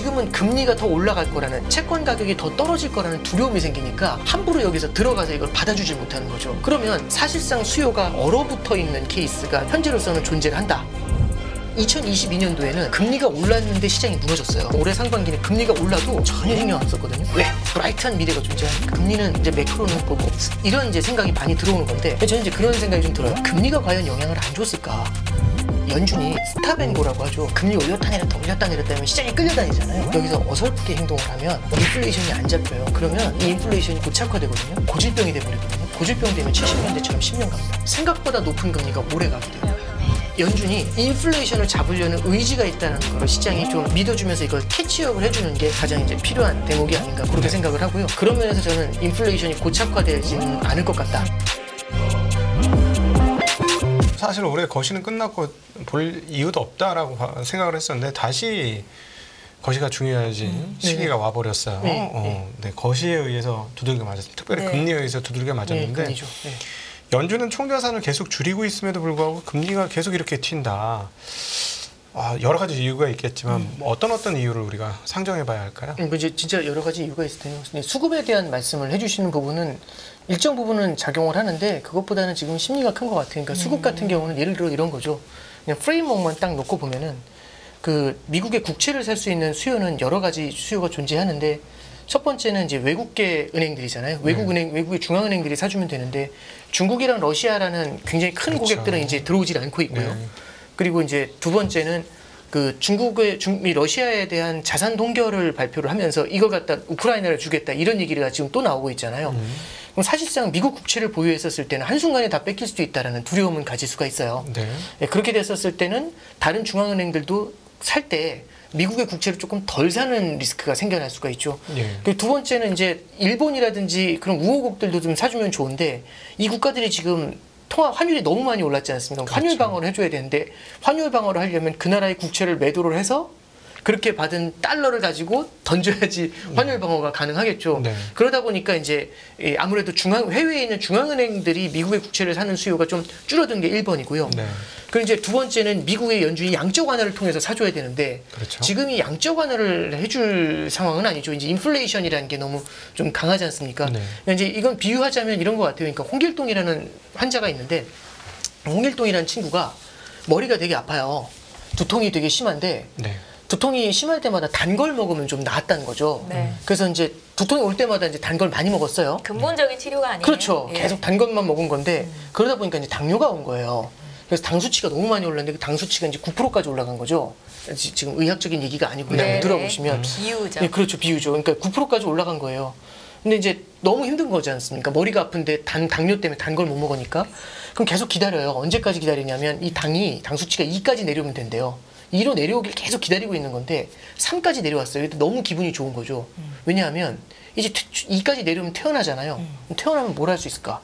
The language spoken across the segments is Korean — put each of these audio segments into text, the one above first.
지금은 금리가 더 올라갈 거라는, 채권 가격이 더 떨어질 거라는 두려움이 생기니까 함부로 여기서 들어가서 이걸 받아주질 못하는 거죠. 그러면 사실상 수요가 얼어붙어 있는 케이스가 현재로서는 존재를 한다. 2022년도에는 금리가 올랐는데 시장이 무너졌어요. 올해 상반기는 금리가 올라도 전혀 신경 안 썼거든요. 왜? 브라이트한 미래가 존재하니까. 금리는 이제 매크로는 뭐 이런 이제 생각이 많이 들어오는 건데, 저는 이제 그런 생각이 좀 들어요. 금리가 과연 영향을 안 줬을까? 연준이 스탑앤고라고 하죠. 금리 올렸다 내렸다 올렸다 내렸다 하면 시장이 끌려다니잖아요. 여기서 어설프게 행동을 하면 인플레이션이 안 잡혀요. 그러면 이 인플레이션이 고착화되거든요. 고질병이 돼버리거든요. 고질병 되면 70년대처럼 10년 갑니다. 생각보다 높은 금리가 오래 가게 돼요. 연준이 인플레이션을 잡으려는 의지가 있다는 걸 시장이 좀 믿어주면서 이걸 캐치업을 해주는 게 가장 이제 필요한 대목이 아닌가 그렇게 생각을 하고요. 그런 면에서 저는 인플레이션이 고착화되지는 않을 것 같다. 사실 올해 거시는 끝났고 볼 이유도 없다라고 생각을 했었는데 다시 거시가 중요해진 시기가 와버렸어요. 네, 거시에 의해서 두들겨 맞았습니다. 특별히 금리에 의해서 두들겨 맞았는데 연준은 총자산을 계속 줄이고 있음에도 불구하고 금리가 계속 이렇게 튄다. 여러 가지 이유가 있겠지만 어떤 이유를 우리가 상정해봐야 할까요? 이제 진짜 여러 가지 이유가 있을 텐데요. 수급에 대한 말씀을 해주시는 부분은 일정 부분은 작용을 하는데 그것보다는 지금 심리가 큰 것 같아요. 그러니까 수급 같은 경우는 예를 들어 이런 거죠. 그냥 프레임워크만 딱 놓고 보면은 그 미국의 국채를 살 수 있는 수요는 여러 가지 수요가 존재하는데 첫 번째는 이제 외국계 은행들이잖아요. 외국의 중앙은행들이 사주면 되는데 중국이랑 러시아라는 굉장히 큰 고객들은 이제 들어오질 않고 있고요. 그리고 이제 두 번째는 그 러시아에 대한 자산 동결을 발표를 하면서 이걸 갖다 우크라이나를 주겠다 이런 얘기가 지금 또 나오고 있잖아요. 그럼 사실상 미국 국채를 보유했었을 때는 한순간에 다 뺏길 수도 있다는 두려움은 가질 수가 있어요. 그렇게 됐었을 때는 다른 중앙은행들도 살 때 미국의 국채를 조금 덜 사는 리스크가 생겨날 수가 있죠. 그리고 두 번째는 이제 일본이라든지 그런 우호국들도 좀 사주면 좋은데 이 국가들이 지금 환율이 너무 많이 올랐지 않습니까? 그렇죠. 환율 방어를 해줘야 되는데 환율 방어를 하려면 그 나라의 국채를 매도를 해서 그렇게 받은 달러를 가지고 던져야지 환율 방어가 가능하겠죠. 그러다 보니까 이제 아무래도 해외에 있는 중앙은행들이 미국의 국채를 사는 수요가 좀 줄어든 게 1번이고요. 그리고 이제 두 번째는 미국의 연준이 양적 완화를 통해서 사줘야 되는데 지금 이 양적 완화를 해줄 상황은 아니죠. 이제 인플레이션이라는 게 너무 좀 강하지 않습니까? 이제 이건 비유하자면 이런 것 같아요. 그러니까 홍길동이라는 환자가 있는데 홍길동이라는 친구가 머리가 되게 아파요. 두통이 되게 심한데 두통이 심할 때마다 단 걸 먹으면 좀 나았다는 거죠. 그래서 이제 두통이 올 때마다 이제 단 걸 많이 먹었어요. 근본적인 치료가 아니에요. 그렇죠. 계속 단 것만 먹은 건데 그러다 보니까 이제 당뇨가 온 거예요. 그래서 당 수치가 너무 많이 올랐는데 그 당 수치가 이제 9%까지 올라간 거죠. 지금 의학적인 얘기가 아니고 그냥 들어보시면 비유죠. 그렇죠, 비유죠. 그러니까 9%까지 올라간 거예요. 근데 이제 너무 힘든 거지 않습니까? 머리가 아픈데 당뇨 때문에 단 걸 못 먹으니까 그럼 계속 기다려요. 언제까지 기다리냐면 이 당 수치가 2까지 내려오면 된대요. 2로 내려오길 계속 기다리고 있는 건데 3까지 내려왔어요. 너무 기분이 좋은 거죠. 왜냐하면 이제 2까지 내려오면 퇴원하잖아요. 퇴원하면 뭘 할 수 있을까?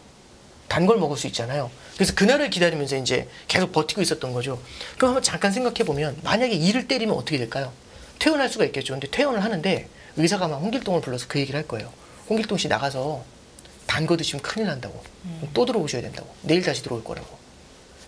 단 걸 먹을 수 있잖아요. 그래서 그날을 기다리면서 이제 계속 버티고 있었던 거죠. 그럼 한번 잠깐 생각해 보면 만약에 2를 때리면 어떻게 될까요? 퇴원할 수가 있겠죠. 근데 퇴원을 하는데 의사가 막 홍길동을 불러서 그 얘기를 할 거예요. 홍길동 씨 나가서 단 거 드시면 큰일 난다고. 또 들어오셔야 된다고. 내일 다시 들어올 거라고.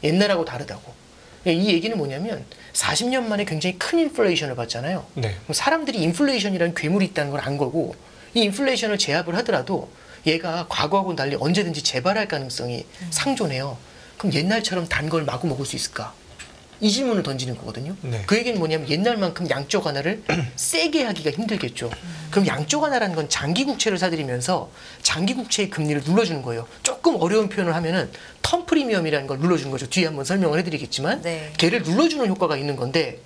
옛날하고 다르다고. 이 얘기는 뭐냐면 40년 만에 굉장히 큰 인플레이션을 받잖아요. 그럼 사람들이 인플레이션이라는 괴물이 있다는 걸 안 거고 이 인플레이션을 제압을 하더라도 얘가 과거하고는 달리 언제든지 재발할 가능성이 상존해요. 그럼 옛날처럼 단 걸 마구 먹을 수 있을까? 이 질문을 던지는 거거든요. 그 얘기는 뭐냐면 옛날만큼 양적 완화를 세게 하기가 힘들겠죠. 그럼 양적 완화라는 건 장기 국채를 사들이면서 장기 국채의 금리를 눌러주는 거예요. 조금 어려운 표현을 하면은 텀 프리미엄이라는 걸 눌러주는 거죠. 뒤에 한번 설명을 해드리겠지만 걔를 눌러주는 효과가 있는 건데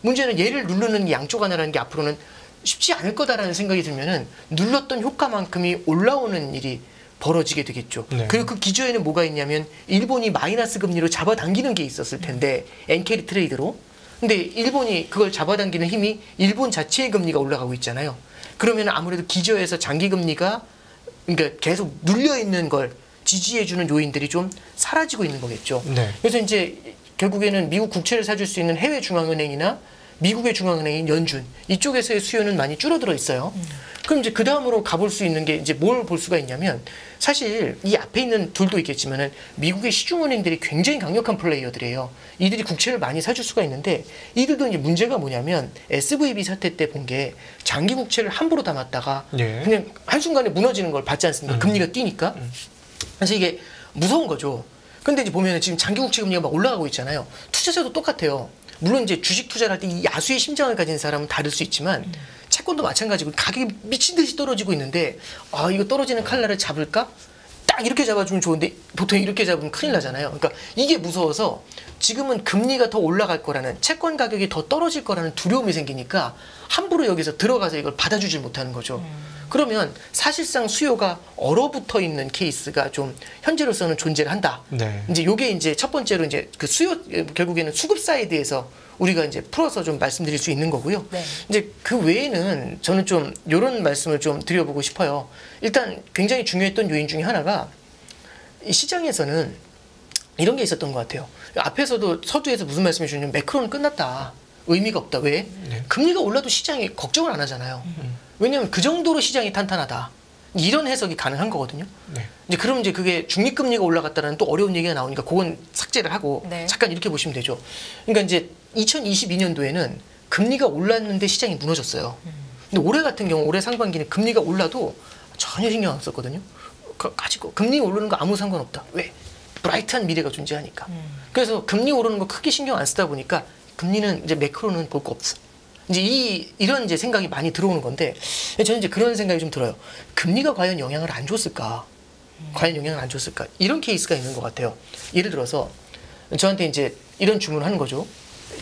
문제는 얘를 누르는 양적 완화라는 게 앞으로는 쉽지 않을 거다라는 생각이 들면은 눌렀던 효과만큼이 올라오는 일이 벌어지게 되겠죠. 그리고 그 기저에는 뭐가 있냐면 일본이 마이너스 금리로 잡아당기는 게 있었을 텐데 엔캐리 트레이드로. 근데 일본이 그걸 잡아당기는 힘이 일본 자체의 금리가 올라가고 있잖아요. 그러면 아무래도 기저에서 장기 금리가 그러니까 계속 눌려 있는 걸 지지해주는 요인들이 좀 사라지고 있는 거겠죠. 그래서 이제 결국에는 미국 국채를 사줄 수 있는 해외 중앙은행이나 미국의 중앙은행인 연준 이쪽에서의 수요는 많이 줄어들어 있어요. 그럼 이제 그 다음으로 가볼 수 있는 게 이제 뭘 볼 수가 있냐면 사실 이 앞에 있는 둘도 있겠지만은 미국의 시중은행들이 굉장히 강력한 플레이어들이에요. 이들이 국채를 많이 사줄 수가 있는데 이들도 이제 문제가 뭐냐면 SVB 사태 때 본 게 장기 국채를 함부로 담았다가 예. 그냥 한순간에 무너지는 걸 봤지 않습니까? 금리가 뛰니까. 그래서 이게 무서운 거죠. 근데 이제 보면은 지금 장기 국채 금리가 막 올라가고 있잖아요. 투자자도 똑같아요. 물론 이제 주식 투자를 할 때 이 야수의 심장을 가진 사람은 다를 수 있지만 채권도 마찬가지고 가격이 미친 듯이 떨어지고 있는데 아 이거 떨어지는 칼날을 잡을까? 딱 이렇게 잡아주면 좋은데 보통 이렇게 잡으면 큰일 나잖아요. 그러니까 이게 무서워서 지금은 금리가 더 올라갈 거라는 채권 가격이 더 떨어질 거라는 두려움이 생기니까 함부로 여기서 들어가서 이걸 받아주질 못하는 거죠. 그러면 사실상 수요가 얼어붙어 있는 케이스가 좀 현재로서는 존재를 한다. 네. 이제 요게 이제 첫 번째로 이제 그 수요 결국에는 수급 사이드에서 우리가 이제 풀어서 좀 말씀드릴 수 있는 거고요. 네. 이제 그 외에는 저는 좀 이런 말씀을 좀 드려보고 싶어요. 일단 굉장히 중요했던 요인 중에 하나가 이 시장에서는 이런 게 있었던 것 같아요. 앞에서도 서두에서 무슨 말씀해 주셨냐면 매크로는 끝났다. 의미가 없다. 왜? 네. 금리가 올라도 시장이 걱정을 안 하잖아요. 왜냐하면 그 정도로 시장이 탄탄하다. 이런 해석이 가능한 거거든요. 네. 이제 그럼 이제 그게 중립금리가 올라갔다는 또 어려운 얘기가 나오니까 그건 삭제를 하고 네. 잠깐 이렇게 보시면 되죠. 그러니까 이제 2022년도에는 금리가 올랐는데 시장이 무너졌어요. 근데 올해 같은 경우 올해 상반기는 금리가 올라도 전혀 신경 안 썼거든요. 가지고 금리 오르는 거 아무 상관없다. 왜? 브라이트한 미래가 존재하니까. 그래서 금리 오르는 거 크게 신경 안 쓰다 보니까 금리는 이제 매크로는 볼 거 없어. 이제 이런 이제 생각이 많이 들어오는 건데 저는 이제 그런 생각이 좀 들어요. 금리가 과연 영향을 안 줬을까? 과연 영향을 안 줬을까? 이런 케이스가 있는 것 같아요. 예를 들어서 저한테 이제 이런 주문을 하는 거죠.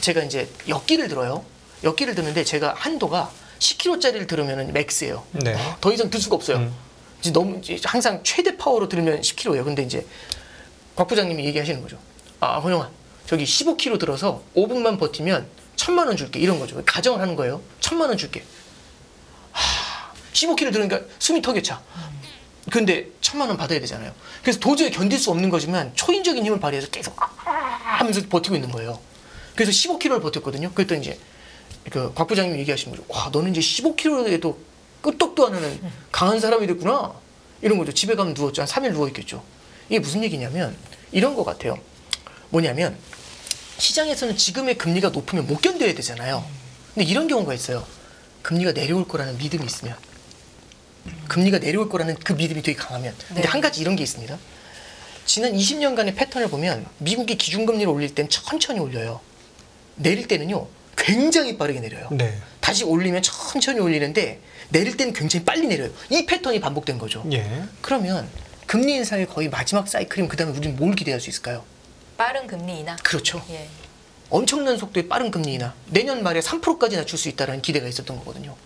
제가 이제 엽기를 들어요. 엽기를 드는데 제가 한도가 10kg짜리를 들으면 맥스예요. 네. 더 이상 들 수가 없어요. 이제 너무 이제 항상 최대 파워로 들으면 10kg예요. 근데 이제 곽 부장님이 얘기하시는 거죠. 아, 헌영아, 저기 15kg 들어서 5분만 버티면 1,000만 원 줄게. 이런 거죠. 가정을 하는 거예요. 1,000만 원 줄게. 15kg 들으니까 숨이 턱에 차. 근데 1,000만 원 받아야 되잖아요. 그래서 도저히 견딜 수 없는 거지만 초인적인 힘을 발휘해서 계속 하면서 버티고 있는 거예요. 그래서 15kg를 버텼거든요. 그랬더니 이제 그 곽 부장님이 얘기하시는 거죠. 와, 너는 이제 15kg에도 끄떡도 안 하는 강한 사람이 됐구나. 이런 거죠. 집에 가면 누웠죠. 한 3일 누워있겠죠. 이게 무슨 얘기냐면 이런 것 같아요. 뭐냐면 시장에서는 지금의 금리가 높으면 못 견뎌야 되잖아요. 근데 이런 경우가 있어요. 금리가 내려올 거라는 믿음이 있으면, 금리가 내려올 거라는 그 믿음이 되게 강하면. 근데 네. 한 가지 이런 게 있습니다. 지난 20년간의 패턴을 보면 미국이 기준금리를 올릴 땐 천천히 올려요. 내릴 때는요 굉장히 빠르게 내려요. 네. 다시 올리면 천천히 올리는데 내릴 때는 굉장히 빨리 내려요. 이 패턴이 반복된 거죠. 예. 그러면 금리 인상의 거의 마지막 사이클이면 그 다음에 우리는 뭘 기대할 수 있을까요? 빠른 금리 인하. 그렇죠. 예. 엄청난 속도의 빠른 금리 인하, 내년 말에 3%까지 낮출 수 있다는 기대가 있었던 거거든요.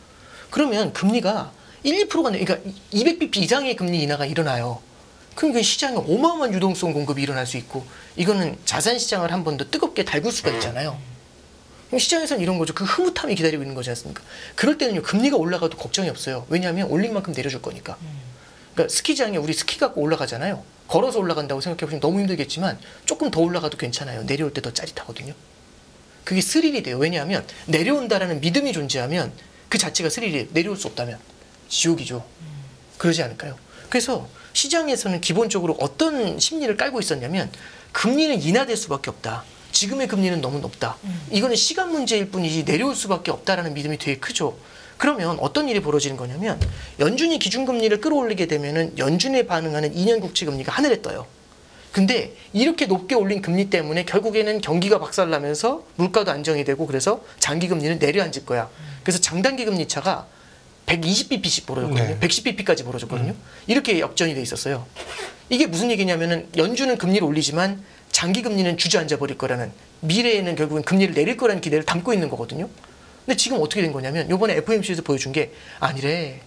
그러면 금리가 1, 2%가 그러니까 200bp 이상의 금리 인하가 일어나요. 그럼 그 시장에 어마어마한 유동성 공급이 일어날 수 있고 이거는 자산 시장을 한 번 더 뜨겁게 달굴 수가 있잖아요. 그럼 시장에서는 이런 거죠. 그 흐뭇함이 기다리고 있는 거지 않습니까? 그럴 때는요 금리가 올라가도 걱정이 없어요. 왜냐하면 올린 만큼 내려줄 거니까. 그러니까 스키장에 우리 스키 갖고 올라가잖아요. 걸어서 올라간다고 생각해 보시면 너무 힘들겠지만 조금 더 올라가도 괜찮아요. 내려올 때 더 짜릿하거든요. 그게 스릴이 돼요. 왜냐하면 내려온다라는 믿음이 존재하면 그 자체가 스릴이에요. 내려올 수 없다면 지옥이죠. 그러지 않을까요? 그래서 시장에서는 기본적으로 어떤 심리를 깔고 있었냐면 금리는 인하될 수밖에 없다. 지금의 금리는 너무 높다. 이거는 시간 문제일 뿐이지 내려올 수밖에 없다라는 믿음이 되게 크죠. 그러면 어떤 일이 벌어지는 거냐면 연준이 기준금리를 끌어올리게 되면은 연준에 반응하는 2년 국채 금리가 하늘에 떠요. 근데 이렇게 높게 올린 금리 때문에 결국에는 경기가 박살나면서 물가도 안정이 되고 그래서 장기 금리는 내려앉을 거야. 그래서 장단기 금리 차가 120bp씩 벌어졌거든요. 네. 110bp까지 벌어졌거든요. 이렇게 역전이 돼 있었어요. 이게 무슨 얘기냐면은 연준은 금리를 올리지만 장기 금리는 주저앉아 버릴 거라는, 미래에는 결국은 금리를 내릴 거라는 기대를 담고 있는 거거든요. 근데 지금 어떻게 된 거냐면 이번에 FOMC에서 보여준 게 아니래.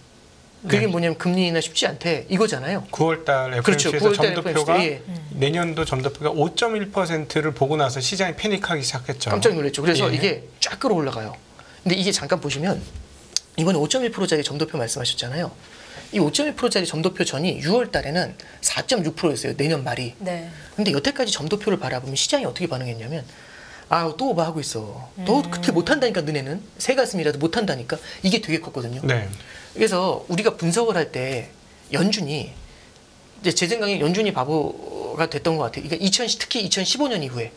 그게 네. 뭐냐면 금리 인하 쉽지 않대 이거잖아요. 9월달 그렇죠. FOMC에서 9월달 점도표가 예. 내년도 점도표가 5.1%를 보고 나서 시장이 패닉하기 시작했죠. 깜짝 놀랐죠. 그래서 예. 이게 쫙 끌어올라가요. 근데 이게 잠깐 보시면 이번에 5.1%짜리 점도표 말씀하셨잖아요. 이 5.1%짜리 점도표 전이 6월 달에는 4.6%였어요. 내년 말이. 네. 근데 여태까지 점도표를 바라보면 시장이 어떻게 반응했냐면 또 오버하고 있어. 너 그렇게 못한다니까 너네는. 새 가슴이라도 못한다니까. 이게 되게 컸거든요. 네. 그래서 우리가 분석을 할 때 연준이 이제 제 생각에 연준이 바보가 됐던 것 같아요. 그러니까 특히 2015년 이후에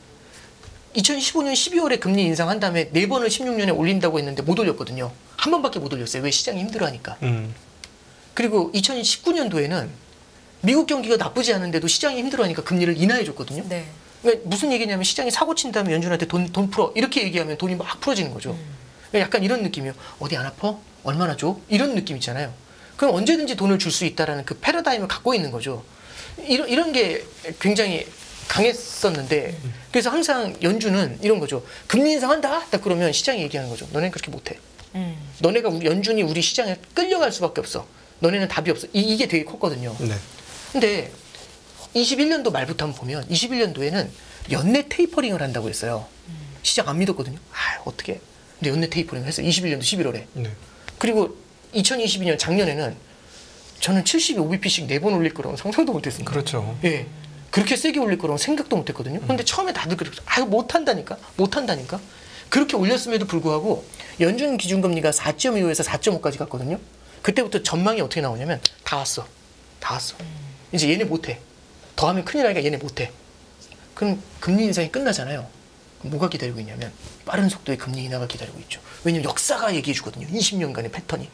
2015년 12월에 금리 인상한 다음에 4번을 16년에 올린다고 했는데 못 올렸거든요. 한 번밖에 못 올렸어요. 왜? 시장이 힘들어하니까. 그리고 2019년도에는 미국 경기가 나쁘지 않은데도 시장이 힘들어하니까 금리를 인하해줬거든요. 네. 그러니까 무슨 얘기냐면 시장이 사고 친 다음에 연준한테 돈 풀어 이렇게 얘기하면 돈이 막 풀어지는 거죠. 그러니까 약간 이런 느낌이요. 어디 안 아파? 얼마나 줘? 이런 느낌 있잖아요. 그럼 언제든지 돈을 줄 수 있다라는 그 패러다임을 갖고 있는 거죠. 이런 게 굉장히 강했었는데 그래서 항상 연준은 이런 거죠. 금리 인상한다? 딱 그러면 시장이 얘기하는 거죠. 너네는 그렇게 못해. 너네가 연준이 우리 시장에 끌려갈 수밖에 없어. 너네는 답이 없어. 이게 되게 컸거든요. 네. 근데 21년도 말부터 한번 보면 21년도에는 연내 테이퍼링을 한다고 했어요. 시장 안 믿었거든요. 어떻게? 근데 연내 테이퍼링을 했어요. 21년도 11월에. 네. 그리고 2022년 작년에는 저는 75bp씩 4번 올릴 거라고 상상도 못했습니다. 그렇죠. 예. 그렇게 세게 올릴 거라고 생각도 못했거든요. 근데 처음에 다들 그랬죠. 못한다니까. 그렇게 올렸음에도 불구하고 연준 기준금리가 4.25에서 4.5까지 갔거든요. 그때부터 전망이 어떻게 나오냐면 다 왔어. 이제 얘네 못해. 더하면 큰일 나니까 얘네 못해. 그럼 금리 인상이 끝나잖아요. 그럼 뭐가 기다리고 있냐면 빠른 속도의 금리 인하가 기다리고 있죠. 왜냐면 역사가 얘기해 주거든요. 20년간의 패턴이.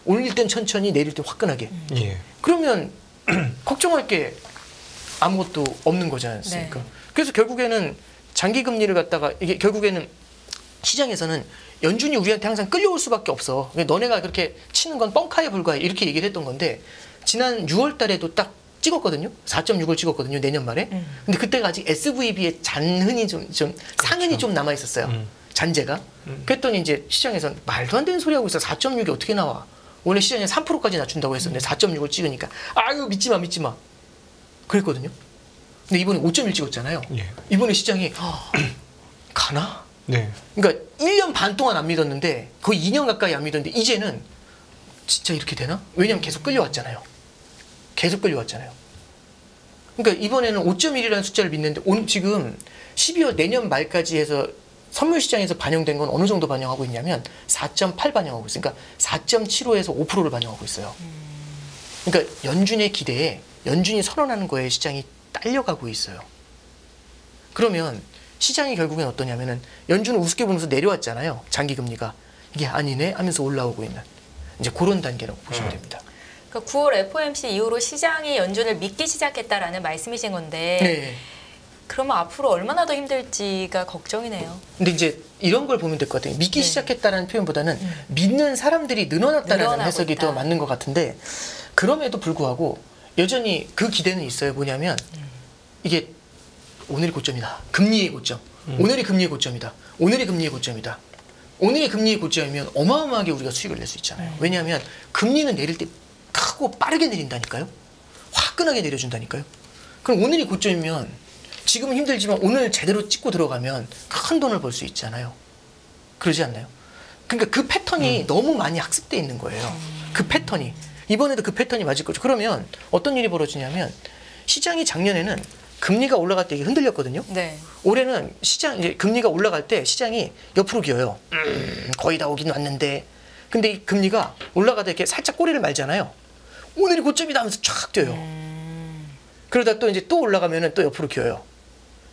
올릴 땐 천천히, 내릴 땐 화끈하게. 예. 그러면 걱정할 게 아무것도 없는 거지 않습니까? 네. 그래서 결국에는 장기 금리를 갖다가 이게 결국에는 시장에서는 연준이 우리한테 항상 끌려올 수밖에 없어. 너네가 그렇게 치는 건 뻥카에 불과해. 이렇게 얘기를 했던 건데 지난 6월 달에도 딱 찍었거든요. 4.6을 찍었거든요. 내년 말에. 근데 그때가 아직 SVB의 잔흔이 좀 상흔이 좀 남아 있었어요. 잔재가. 그랬더니 이제 시장에서는 말도 안 되는 소리 하고 있어. 4.6이 어떻게 나와? 원래 시장에 3%까지 낮춘다고 했었는데 4.6을 찍으니까 아유 믿지 마. 그랬거든요. 근데 이번에 5.1 찍었잖아요. 예. 이번에 시장이 가나? 네. 그러니까 1년 반 동안 안 믿었는데 거의 2년 가까이 안 믿었는데 이제는 진짜 이렇게 되나? 왜냐면 계속 끌려왔잖아요. 그러니까 이번에는 5.1이라는 숫자를 믿는데 지금 12월 내년 말까지 해서 선물 시장에서 반영된 건 어느 정도 반영하고 있냐면 4.8 반영하고 있어요. 그러니까 4.75에서 5%를 반영하고 있어요. 그러니까 연준의 기대에 연준이 선언하는 거에 시장이 딸려가고 있어요. 그러면 시장이 결국엔 어떠냐면은 연준을 우습게 보면서 내려왔잖아요. 장기 금리가. 이게 아니네 하면서 올라오고 있는 이제 그런 단계라고 보시면 됩니다. 그러니까 9월 FOMC 이후로 시장이 연준을 믿기 시작했다라는 말씀이신 건데 네. 그러면 앞으로 얼마나 더 힘들지가 걱정이네요. 근데 이제 이런 걸 보면 될 것 같아요. 믿기 네. 시작했다라는 표현보다는 믿는 사람들이 늘어났다라는 늘어나고 해석이 있다. 더 맞는 것 같은데 그럼에도 불구하고 여전히 그 기대는 있어요. 뭐냐면 이게 오늘이 고점이다. 금리의 고점. 오늘이 금리의 고점이다. 오늘이 금리의 고점이다. 오늘이 금리의 고점이면 어마어마하게 우리가 수익을 낼 수 있잖아요. 왜냐하면 금리는 내릴 때 크고 빠르게 내린다니까요. 화끈하게 내려준다니까요. 그럼 오늘이 고점이면 지금은 힘들지만 오늘 제대로 찍고 들어가면 큰 돈을 벌 수 있잖아요. 그러지 않나요? 그러니까 그 패턴이 너무 많이 학습돼 있는 거예요. 그 패턴이. 이번에도 그 패턴이 맞을 거죠. 그러면 어떤 일이 벌어지냐면 시장이 작년에는 금리가 올라갈 때 이게 흔들렸거든요. 네. 올해는 이제 금리가 올라갈 때 시장이 옆으로 기어요. 거의 다 오긴 왔는데. 근데 이 금리가 올라가다 이렇게 살짝 꼬리를 말잖아요. 오늘이 고점이다 하면서 쫙 뛰어요. 그러다 또 이제 또 올라가면은 또 옆으로 기어요.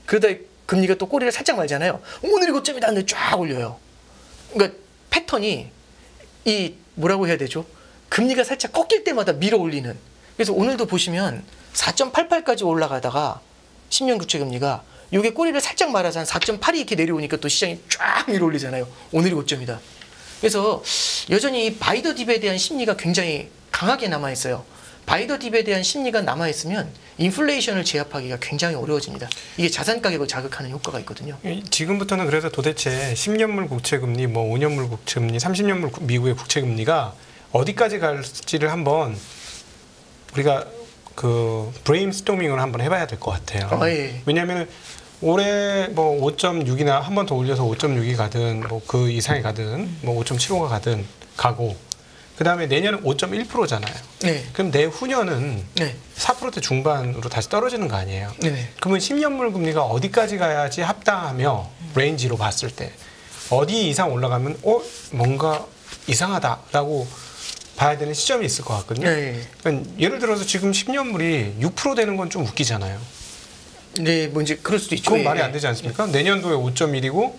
그러다 금리가 또 꼬리를 살짝 말잖아요. 오늘이 고점이다 하는데 쫙 올려요. 그러니까 패턴이 이 뭐라고 해야 되죠? 금리가 살짝 꺾일 때마다 밀어 올리는. 그래서 오늘도 보시면 4.88까지 올라가다가 10년 국채 금리가 요게 꼬리를 살짝 말아서 한 4.8이 이렇게 내려오니까 또 시장이 쫙 밀어 올리잖아요. 오늘이 고점이다. 그래서 여전히 바이더 딥에 대한 심리가 굉장히 강하게 남아 있어요. 바이더 딥에 대한 심리가 남아 있으면 인플레이션을 제압하기가 굉장히 어려워집니다. 이게 자산 가격을 자극하는 효과가 있거든요. 지금부터는 그래서 도대체 10년물 국채금리, 뭐 5년물 국채금리, 30년물 미국의 국채금리가 어디까지 갈지를 한번 우리가 그 브레인스토밍을 한번 해봐야 될 것 같아요. 예. 왜냐하면 올해 뭐 5.6이나 한 번 더 올려서 5.6이 가든 뭐 그 이상이 가든 뭐 5.75가 가든 가고 그 그다음에 내년은 5.1%잖아요. 네. 그럼 내후년은 네. 4% 중반으로 다시 떨어지는 거 아니에요? 네. 그러면 10년물 금리가 어디까지 가야지 합당하며 레인지로 봤을 때 어디 이상 올라가면 뭔가 이상하다라고 봐야 되는 시점이 있을 것 같거든요. 네. 그러니까 예를 들어서 지금 10년물이 6% 되는 건 좀 웃기잖아요. 네, 뭐 이제 그럴 수도 있죠. 그건 예. 말이 안 되지 않습니까? 내년도에 5.1이고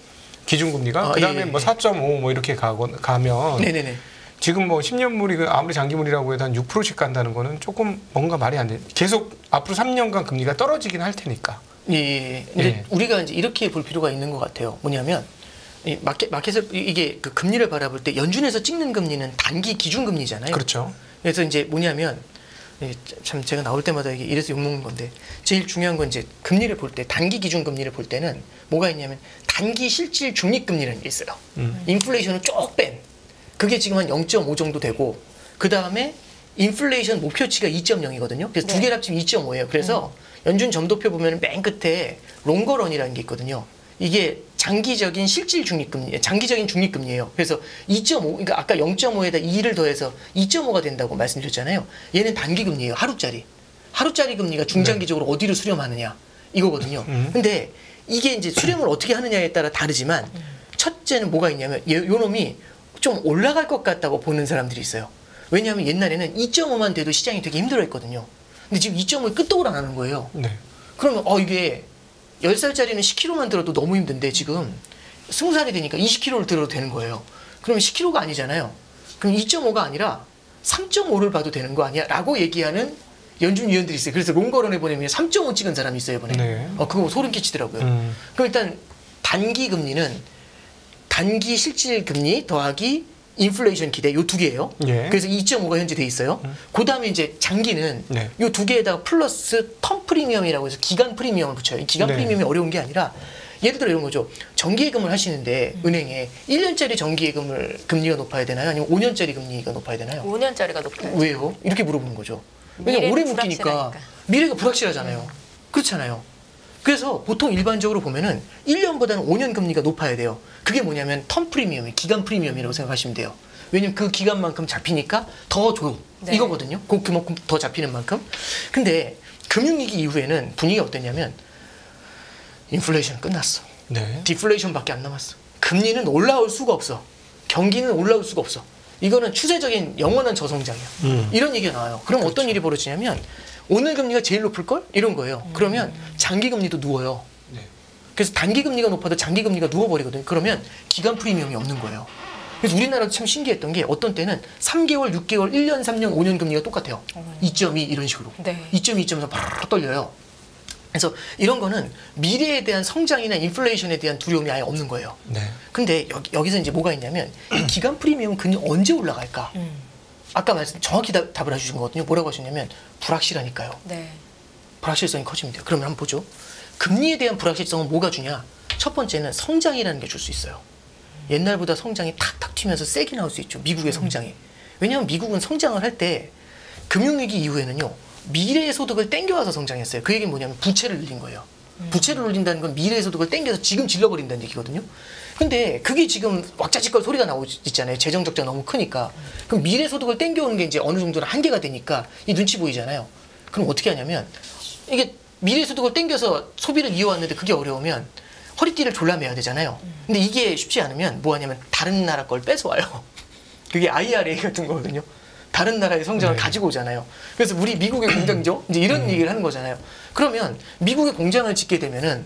기준금리가 그다음에 예. 뭐 4.5 뭐 이렇게 가면 네네네. 지금 뭐 10년물이 아무리 장기물이라고 해도 한 6%씩 간다는 거는 조금 뭔가 말이 안 돼. 계속 앞으로 3년간 금리가 떨어지긴 할 테니까. 예. 근데 예. 우리가 이제 이렇게 볼 필요가 있는 것 같아요. 뭐냐면 이 마켓을 이게 그 금리를 바라볼 때 연준에서 찍는 금리는 단기 기준금리잖아요. 그렇죠. 그래서 이제 뭐냐면 참 제가 나올 때마다 이게 이래서 욕먹는 건데 제일 중요한 건 이제 금리를 볼 때 단기 기준 금리를 볼 때는 뭐가 있냐면 단기 실질 중립 금리라는 게 있어요. 인플레이션을 쭉 뺀 그게 지금 한 0.5 정도 되고 그 다음에 인플레이션 목표치가 2.0이거든요. 그래서 두 개를 합치면 2.5예요. 그래서 연준 점도표 보면 맨 끝에 롱거런이라는 게 있거든요. 이게 장기적인 실질 중립금리, 장기적인 중립금리예요. 그래서 2.5, 그러니까 아까 0.5에다 2를 더해서 2.5가 된다고 말씀드렸잖아요. 얘는 단기금리예요. 하루짜리. 하루짜리 금리가 중장기적으로 어디로 수렴하느냐 이거거든요. 근데 이게 이제 수렴을 어떻게 하느냐에 따라 다르지만 첫째는 뭐가 있냐면 요 놈이 좀 올라갈 것 같다고 보는 사람들이 있어요. 왜냐하면 옛날에는 2.5만 돼도 시장이 되게 힘들어했거든요. 근데 지금 2.5에 끄떡을 안 하는 거예요. 네. 그러면 이게 10살짜리는 10kg만 들어도 너무 힘든데 지금 20살이 되니까 20kg를 들어도 되는 거예요. 그러면 10kg가 아니잖아요. 그럼 2.5가 아니라 3.5를 봐도 되는 거 아니야? 라고 얘기하는 연준 위원들이 있어요. 그래서 롱거런에 보내면 3.5 찍은 사람이 있어요, 이번에. 네. 그거 소름 끼치더라고요. 그럼 일단 단기 금리는 단기 실질 금리 더하기 인플레이션 기대 요 두 개예요. 예. 그래서 2.5가 현재 돼 있어요. 그다음에 이제 장기는 네. 요 두 개에다가 플러스 텀 프리미엄이라고 해서 기간 프리미엄을 붙여요. 이 기간 네. 프리미엄이 어려운 게 아니라 예를 들어 이런 거죠. 정기예금을 하시는데 은행에 1년짜리 정기예금을 금리가 높아야 되나요? 아니면 5년짜리 금리가 높아야 되나요? 5년짜리가 높아요. 왜요? 이렇게 물어보는 거죠. 왜냐면 미래는 오래 묶이니까 불확실하니까. 미래가 불확실하잖아요. 그렇잖아요. 그래서 보통 일반적으로 보면은 1년보다는 5년 금리가 높아야 돼요. 그게 뭐냐면 텀 프리미엄이 기간 프리미엄이라고 생각하시면 돼요. 왜냐면 그 기간만큼 잡히니까 더 줘요. 네. 이거거든요. 그만큼 더 잡히는 만큼. 근데 금융위기 이후에는 분위기가 어땠냐면 인플레이션 끝났어. 네. 디플레이션밖에 안 남았어. 금리는 올라올 수가 없어. 경기는 올라올 수가 없어. 이거는 추세적인 영원한 저성장이야. 이런 얘기가 나와요. 그럼 어떤 일이 벌어지냐면 오늘 금리가 제일 높을 걸? 이런 거예요. 그러면 장기 금리도 누워요. 네. 그래서 단기 금리가 높아도 장기 금리가 누워버리거든요. 그러면 기간 프리미엄이 없는 거예요. 그래서 우리나라도 참 신기했던 게 어떤 때는 3개월, 6개월, 1년, 3년, 5년 금리가 똑같아요. 2.2 이런 식으로. 네. 2.2, 2.3 바로 떨려요. 그래서 이런 거는 미래에 대한 성장이나 인플레이션에 대한 두려움이 아예 없는 거예요. 네. 근데 여기서 이제 뭐가 있냐면 이 기간 프리미엄은 금리 언제 올라갈까? 아까 정확히 답을 해주신 거거든요. 뭐라고 하셨냐면 불확실하니까요. 네. 불확실성이 커지면 돼요. 그러면 한번 보죠. 금리에 대한 불확실성은 뭐가 주냐? 첫 번째는 성장이라는 게 줄 수 있어요. 옛날보다 성장이 탁탁 튀면서 세게 나올 수 있죠. 미국의 성장이. 왜냐하면 미국은 성장을 할 때 금융위기 이후에는요. 미래의 소득을 땡겨와서 성장했어요. 그 얘기는 뭐냐면 부채를 늘린 거예요. 부채를 늘린다는 건 미래의 소득을 땡겨서 지금 질러버린다는 얘기거든요. 근데 그게 지금 왁자지껄 소리가 나오고 있잖아요. 재정 적자가 너무 크니까. 그럼 미래 소득을 땡겨오는 게 이제 어느 정도는 한계가 되니까 이 눈치 보이잖아요. 그럼 어떻게 하냐면 이게 미래 소득을 땡겨서 소비를 이어왔는데 그게 어려우면 허리띠를 졸라매야 되잖아요. 근데 이게 쉽지 않으면 뭐 하냐면 다른 나라 걸 뺏어와요. 그게 IRA 같은 거거든요. 다른 나라의 성장을 네. 가지고 오잖아요. 그래서 우리 미국의 공장이죠. 이제 이런 얘기를 하는 거잖아요. 그러면 미국의 공장을 짓게 되면은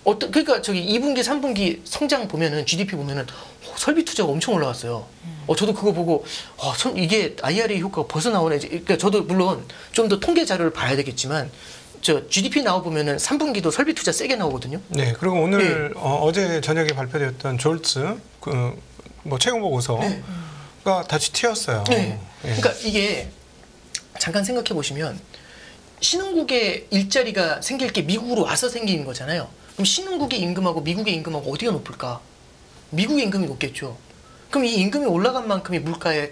그러니까 저기 2분기, 3분기 성장 보면은 GDP 보면은 설비 투자가 엄청 올라왔어요. 저도 그거 보고 이게 IRA 효과가 벌써 나오네. 그러니까 저도 물론 좀 더 통계 자료를 봐야 되겠지만 저 GDP 나와 보면은 3분기도 설비 투자 세게 나오거든요. 네. 그리고 오늘 어제 저녁에 발표됐던 졸츠 뭐 채용 보고서가 다시 튀었어요. 네. 예. 그러니까 이게 잠깐 생각해 보시면 신흥국의 일자리가 생길 게 미국으로 와서 생기는 거잖아요. 그럼 신흥국의 임금하고 미국의 임금하고 어디가 높을까? 미국의 임금이 높겠죠. 그럼 이 임금이 올라간 만큼의 물가에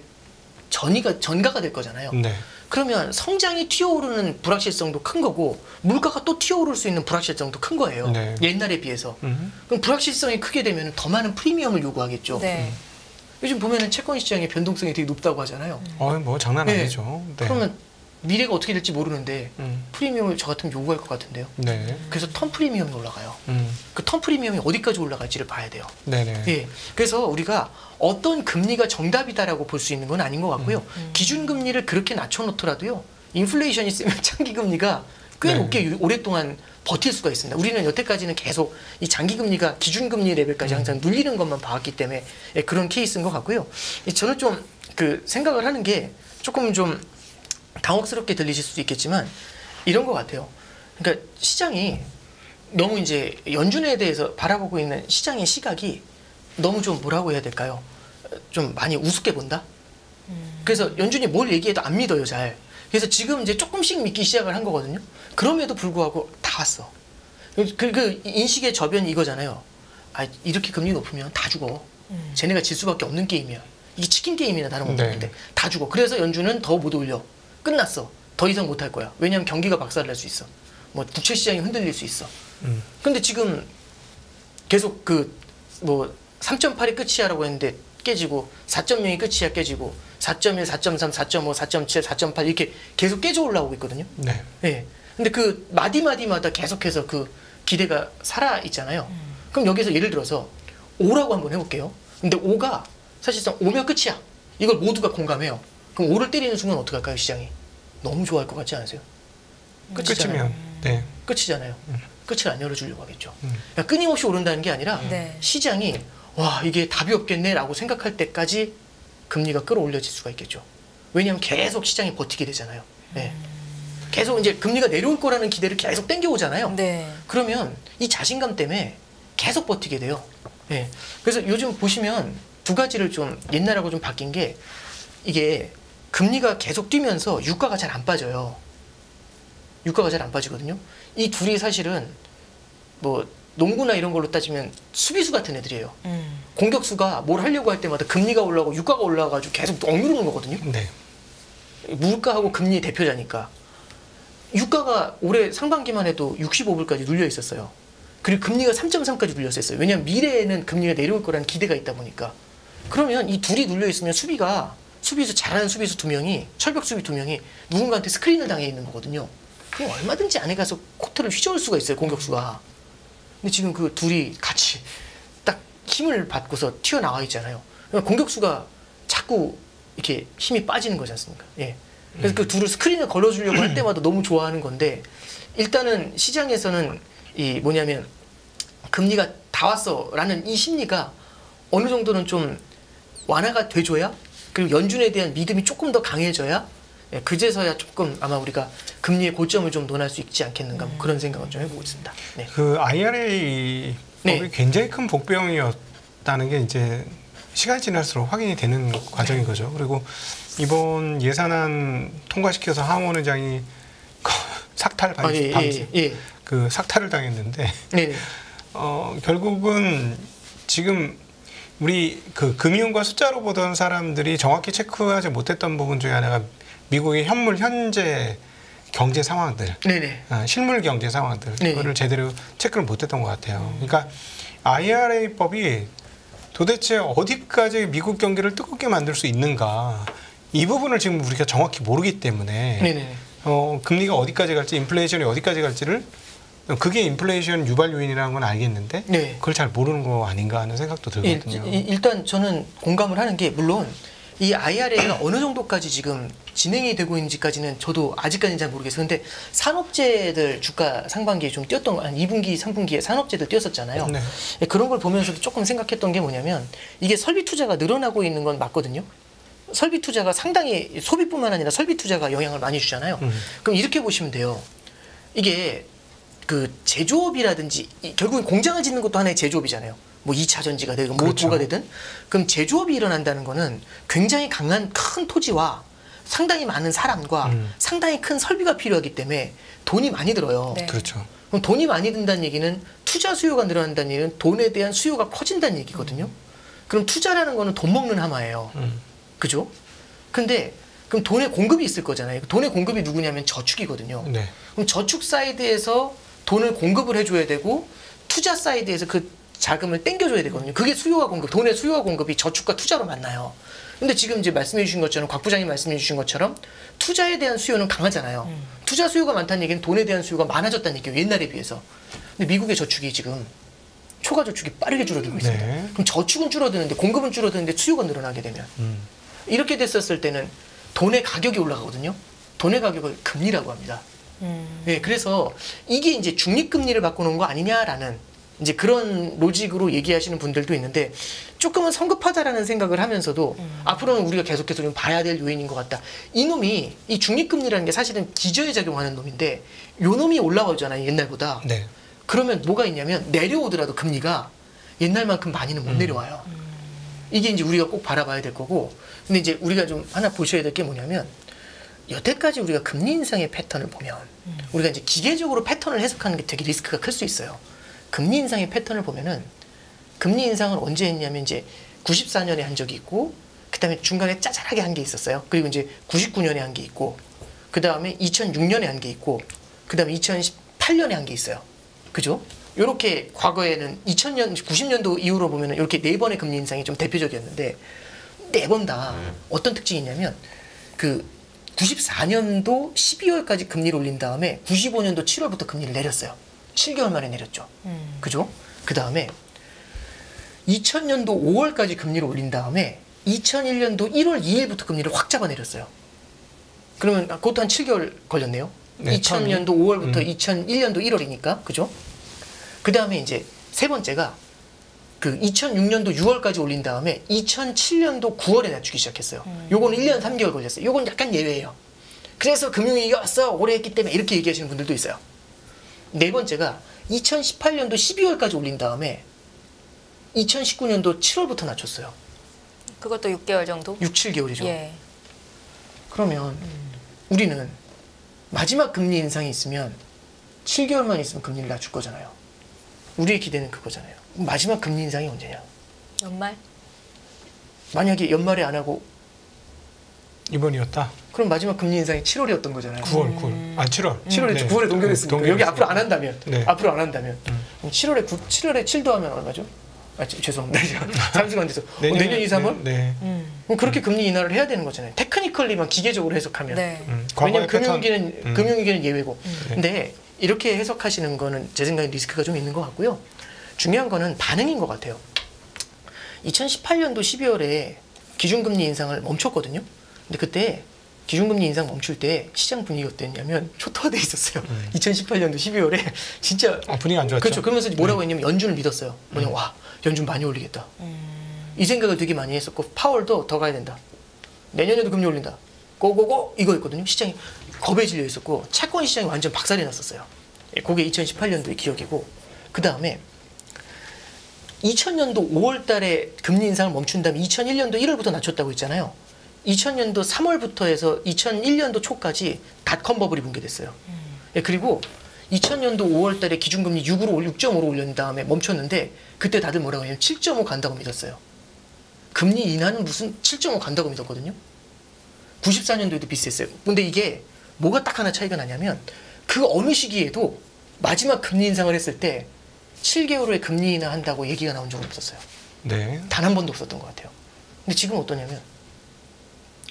전가가 될 거잖아요. 네. 그러면 성장이 튀어오르는 불확실성도 큰 거고 물가가 또 튀어오를 수 있는 불확실성도 큰 거예요. 네. 옛날에 비해서. 그럼 불확실성이 크게 되면 더 많은 프리미엄을 요구하겠죠. 네. 요즘 보면은 채권 시장의 변동성이 되게 높다고 하잖아요. 뭐 장난 네. 아니죠. 네. 그러면 미래가 어떻게 될지 모르는데 프리미엄을 저 같으면 요구할 것 같은데요. 네. 그래서 턴 프리미엄이 올라가요. 그 턴 프리미엄이 어디까지 올라갈지를 봐야 돼요. 네네. 예. 그래서 우리가 어떤 금리가 정답이다라고 볼 수 있는 건 아닌 것 같고요. 기준금리를 그렇게 낮춰놓더라도요. 인플레이션이 세면 장기금리가 꽤 네. 높게 오랫동안 버틸 수가 있습니다. 우리는 여태까지는 계속 이 장기금리가 기준금리 레벨까지 항상 눌리는 것만 봐왔기 때문에 예, 그런 케이스인 것 같고요. 저는 좀 그 생각을 하는 게 조금 좀 당혹스럽게 들리실 수도 있겠지만 이런 것 같아요. 그러니까 시장이 너무 이제 연준에 대해서 바라보고 있는 시장의 시각이 너무 좀 뭐라고 해야 될까요? 좀 많이 우습게 본다? 그래서 연준이 뭘 얘기해도 안 믿어요, 잘. 그래서 지금 이제 조금씩 믿기 시작을 한 거거든요. 그럼에도 불구하고 다 왔어. 그 인식의 저변이 이거잖아요. 아, 이렇게 금리 높으면 다 죽어. 쟤네가 질 수밖에 없는 게임이야. 이게 치킨 게임이나 다른 것도 없는데 다 죽어. 그래서 연준은 더 못 올려. 끝났어. 더 이상 못 할 거야. 왜냐하면 경기가 박살날 수 있어. 뭐 국채 시장이 흔들릴 수 있어. 근데 지금 계속 뭐 3.8이 끝이야라고 했는데 깨지고 4.0이 끝이야 깨지고 4.1, 4.3, 4.5, 4.7, 4.8 이렇게 계속 깨져 올라오고 있거든요. 네. 예. 근데 그 마디마디마다 계속해서 그 기대가 살아 있잖아요. 그럼 여기서 예를 들어서 5라고 한번 해볼게요. 근데 5가 사실상 5면 끝이야. 이걸 모두가 공감해요. 그럼 5를 때리는 순간 어떡할까요, 시장이? 너무 좋아할 것 같지 않으세요? 끝이면 네. 끝이잖아요. 끝을 안 열어주려고 하겠죠. 그러니까 끊임없이 오른다는 게 아니라 네. 시장이 와 이게 답이 없겠네라고 생각할 때까지 금리가 끌어올려질 수가 있겠죠. 왜냐하면 계속 시장이 버티게 되잖아요. 네. 계속 이제 금리가 내려올 거라는 기대를 계속 땡겨오잖아요. 네. 그러면 이 자신감 때문에 계속 버티게 돼요. 네. 그래서 요즘 보시면 두 가지를 좀 옛날하고 좀 바뀐 게 이게 금리가 계속 뛰면서 유가가 잘 안 빠져요. 유가가 잘 안 빠지거든요. 이 둘이 사실은 뭐 농구나 이런 걸로 따지면 수비수 같은 애들이에요. 공격수가 뭘 하려고 할 때마다 금리가 올라가고 유가가 올라가가지고 계속 억누르는 거거든요. 네. 물가하고 금리의 대표자니까. 유가가 올해 상반기만 해도 65불까지 눌려 있었어요. 그리고 금리가 3.3까지 눌렸었어요. 왜냐하면 미래에는 금리가 내려올 거라는 기대가 있다 보니까. 그러면 이 둘이 눌려 있으면 수비수 잘하는 수비수 두 명이 철벽 수비 두 명이 누군가한테 스크린을 당해 있는 거거든요. 그럼 얼마든지 안에 가서 코트를 휘저을 수가 있어요, 공격수가. 근데 지금 그 둘이 같이 딱 힘을 받고서 튀어나와 있잖아요. 그러니까 공격수가 자꾸 이렇게 힘이 빠지는 거지 않습니까? 예. 그래서 그 둘을 스크린을 걸어주려고 할 때마다 너무 좋아하는 건데 일단은 시장에서는 이 뭐냐면 금리가 다 왔어라는 이 심리가 어느 정도는 좀 완화가 돼줘야 그리고 연준에 대한 믿음이 조금 더 강해져야 예, 그제서야 조금 아마 우리가 금리의 고점을 좀 논할 수 있지 않겠는가 뭐 그런 생각을 좀 해보고 있습니다. 네. 그 IRA 법이 네. 굉장히 큰 복병이었다는 게 이제 시간이 지날수록 확인이 되는 과정인 거죠. 그리고 이번 예산안 통과시켜서 하원 의장이 삭탈 방지 그 삭탈을 당했는데 결국은 지금 우리 그 금융과 숫자로 보던 사람들이 정확히 체크하지 못했던 부분 중에 하나가 미국의 현재 경제 상황들, 실물 경제 상황들 그거를 제대로 체크를 못했던 것 같아요. 그러니까 IRA법이 도대체 어디까지 미국 경기를 뜨겁게 만들 수 있는가 이 부분을 지금 우리가 정확히 모르기 때문에 금리가 어디까지 갈지 인플레이션이 어디까지 갈지를 그게 인플레이션 유발 요인이라는 건 알겠는데 그걸 잘 모르는 거 아닌가 하는 생각도 들거든요. 일단 저는 공감을 하는 게 물론 이 IRA가 어느 정도까지 지금 진행이 되고 있는지까지는 저도 아직까지는 잘 모르겠어요. 근데 산업재들 주가 상반기에 좀 뛰었던 한 2분기, 3분기에 산업재들 뛰었었잖아요. 그런 걸 보면서도 조금 생각했던 게 뭐냐면 이게 설비 투자가 늘어나고 있는 건 맞거든요. 설비 투자가 상당히 소비뿐만 아니라 설비 투자가 영향을 많이 주잖아요. 그럼 이렇게 보시면 돼요. 이게 그 제조업이라든지 결국은 공장을 짓는 것도 하나의 제조업이잖아요. 뭐 2차 전지가 되든 뭐가 되든 그럼 제조업이 일어난다는 거는 굉장히 강한 큰 토지와 상당히 많은 사람과 상당히 큰 설비가 필요하기 때문에 돈이 많이 들어요. 그렇죠. 그럼 돈이 많이 든다는 얘기는 투자 수요가 늘어난다는 얘기는 돈에 대한 수요가 커진다는 얘기거든요. 그럼 투자라는 거는 돈 먹는 하마예요. 그죠? 근데 그럼 돈의 공급이 있을 거잖아요. 돈의 공급이 누구냐면 저축이거든요. 그럼 저축 사이드에서 돈을 공급을 해줘야 되고 투자 사이드에서 그 자금을 땡겨줘야 되거든요. 그게 수요와 공급, 돈의 수요와 공급이 저축과 투자로 만나요. 근데 지금 이제 말씀해 주신 것처럼 곽 부장님 말씀해 주신 것처럼 투자에 대한 수요는 강하잖아요. 투자 수요가 많다는 얘기는 돈에 대한 수요가 많아졌다는 얘기예요. 옛날에 비해서. 근데 미국의 저축이 지금 초과 저축이 빠르게 줄어들고 있습니다. 네. 그럼 저축은 줄어드는데 공급은 줄어드는데 수요가 늘어나게 되면 이렇게 됐었을 때는 돈의 가격이 올라가거든요. 돈의 가격을 금리라고 합니다. 네, 그래서 이게 이제 중립금리를 바꾸는 거 아니냐라는 이제 그런 로직으로 얘기하시는 분들도 있는데 조금은 성급하다라는 생각을 하면서도 앞으로는 우리가 계속해서 좀 봐야 될 요인인 것 같다. 이놈이 이 중립금리라는 게 사실은 기저에 작용하는 놈인데 요 놈이 올라오잖아요. 옛날보다. 네. 그러면 뭐가 있냐면 내려오더라도 금리가 옛날만큼 많이는 못 내려와요. 이게 이제 우리가 꼭 바라봐야 될 거고. 근데 이제 우리가 좀 하나 보셔야 될 게 뭐냐면 여태까지 우리가 금리 인상의 패턴을 보면 우리가 이제 기계적으로 패턴을 해석하는 게 되게 리스크가 클 수 있어요. 금리 인상의 패턴을 보면은 금리 인상을 언제 했냐면 이제 94년에 한 적이 있고 그다음에 중간에 짜잘하게 한 게 있었어요. 그리고 이제 99년에 한 게 있고 그다음에 2006년에 한 게 있고 그다음에 2018년에 한 게 있어요. 그죠? 요렇게 과거에는 2000년 90년도 이후로 보면은 이렇게 네 번의 금리 인상이 좀 대표적이었는데 네 번 다 어떤 특징이 있냐면 그 94년도 12월까지 금리를 올린 다음에 95년도 7월부터 금리를 내렸어요. 7개월 만에 내렸죠. 그죠? 그 다음에 2000년도 5월까지 금리를 올린 다음에 2001년도 1월 2일부터 금리를 확 잡아 내렸어요. 그러면 그것도 한 7개월 걸렸네요. 네, 2000년도 5월부터 2001년도 1월이니까. 그죠? 그 다음에 이제 세 번째가 그 2006년도 6월까지 올린 다음에 2007년도 9월에 낮추기 시작했어요. 요거는 1년 3개월 걸렸어요. 요건 약간 예외예요. 그래서 금융위기가 왔어. 오래 했기 때문에 이렇게 얘기하시는 분들도 있어요. 네 번째가 2018년도 12월까지 올린 다음에 2019년도 7월부터 낮췄어요. 그것도 6개월 정도? 6, 7개월이죠. 예. 그러면 우리는 마지막 금리 인상이 있으면 7개월만 있으면 금리를 낮출 거잖아요. 우리의 기대는 그거잖아요. 마지막 금리 인상이 언제냐? 연말? 만약에 연말에 안 하고 이번이었다. 그럼 마지막 금리 인상이 7월이었던 거잖아요. 9월, 9월. 아, 7월. 7월에 네. 9월에 동결했으니까 네, 여기 앞으로 안 한다면 네. 앞으로 안 한다면 그럼 7월에 7도 하면 얼마죠? 아 죄송합니다. 잠시만 돼서 내년 2, 3월? 네. 그럼 그렇게 금리 인하를 해야 되는 거잖아요. 테크니컬리만 기계적으로 해석하면. 네. 왜냐면 과거의 금융위기는 예외고. 근데 이렇게 해석하시는 거는 제 생각에 리스크가 좀 있는 것 같고요. 중요한 거는 반응인 것 같아요. 2018년도 12월에 기준금리 인상을 멈췄거든요. 근데 그때 기준금리 인상 멈출 때 시장 분위기가 어땠냐면 초토화돼 있었어요. 2018년도 12월에 진짜 분위기 안 좋았죠. 그렇죠. 그러면서 뭐라고 했냐면 연준을 믿었어요. 뭐냐 와 연준 많이 올리겠다. 이 생각을 되게 많이 했었고 파월도 더 가야 된다. 내년에도 금리 올린다. 고고고 이거였거든요. 시장이 겁에 질려 있었고 채권 시장이 완전 박살이 났었어요. 그게 2018년도의 기억이고 그 다음에 2000년도 5월 달에 금리 인상을 멈춘 다음에 2001년도 1월부터 낮췄다고 했잖아요. 2000년도 3월부터 해서 2001년도 초까지 닷컴 버블이 붕괴됐어요. 그리고 2000년도 5월 달에 기준금리 6.5로 올린 다음에 멈췄는데 그때 다들 뭐라고 하냐면 7.5 간다고 믿었어요. 금리 인하는 무슨 7.5 간다고 믿었거든요. 94년도에도 비슷했어요. 근데 이게 뭐가 딱 하나 차이가 나냐면 그 어느 시기에도 마지막 금리 인상을 했을 때 7개월 후에 금리 인하 한다고 얘기가 나온 적은 없었어요. 네. 단 한 번도 없었던 것 같아요. 근데 지금 어떠냐면